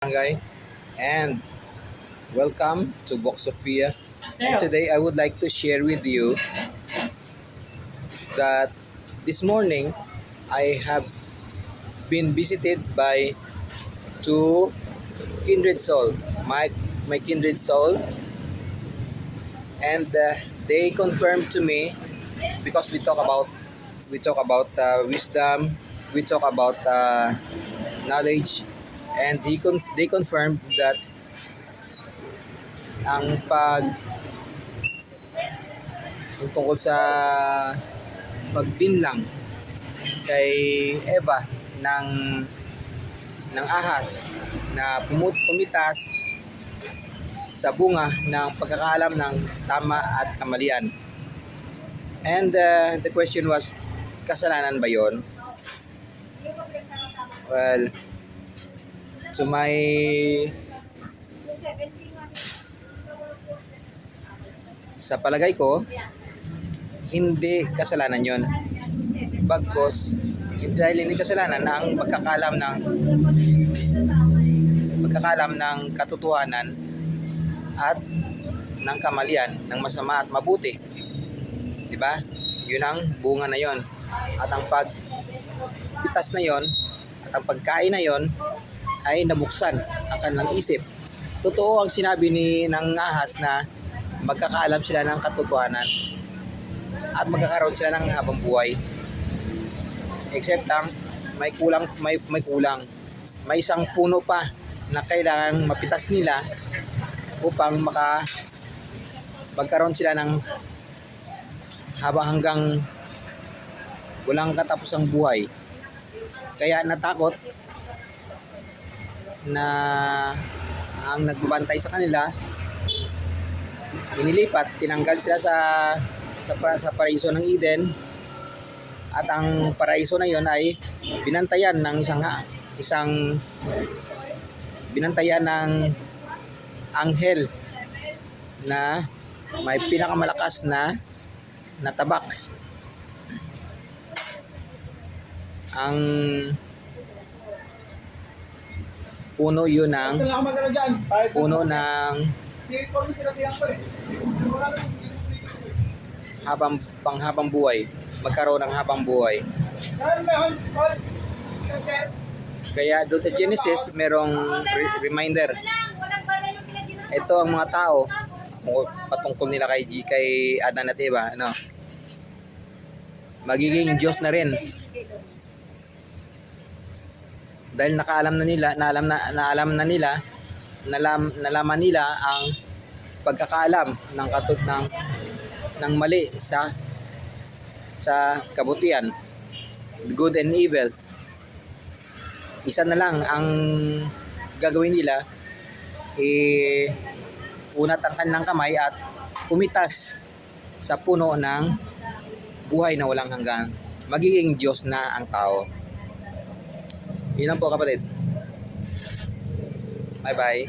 Barangay, and welcome to Box Sophia. And today I would like to share with you that this morning I have been visited by two kindred soul, my kindred soul, and they confirmed to me because we talk about wisdom, we talk about knowledge, and they confirmed that ang yung tungkol sa pagbinlang kay Eva ng ahas na pumitas sa bunga ng pagkakaalam ng tama at kamalian. And the question was, kasalanan ba yon? Well, to my sa palagay ko, hindi kasalanan yon. Bagkos, dahil hindi kasalanan ang pagkakalam ng katotohanan at ng kamalian, ng masama at mabuti. 'Di ba? 'Yun ang bunga na 'yon. At ang pagpitas na 'yon, at ang pagkain na 'yon ay nabuksan ang kanilang isip. Totoo ang sinabi ng ahas na magkakaalam sila ng katotohanan at magkakaroon sila ng habang buhay. Except lang may kulang. May isang puno pa na kailangan mapitas nila upang magkaroon sila ng hanggang walang katapusang buhay. Kaya natakot na ang nagbabantay sa kanila, inilipat, tinanggal sila sa paraiso ng Eden, at ang paraiso na yon ay binantayan ng binantayan ng anghel na may pinakamalakas na tabak. Ang puno yun ng panghabang buhay, magkaroon ng habang buhay. Kaya doon sa Genesis merong reminder. Ito ang mga tao patungkol nila kay Adan at Eva, ano? Magiging Diyos na rin. Dahil nalaman nila ang pagkakaalam ng mali sa kabutihan, good and evil. Isa na lang ang gagawin nila, unat ang kanilang kamay at pumitas sa puno ng buhay na walang hanggan. Magiging Diyos na ang tao. Yun lang po, kapatid. Bye bye.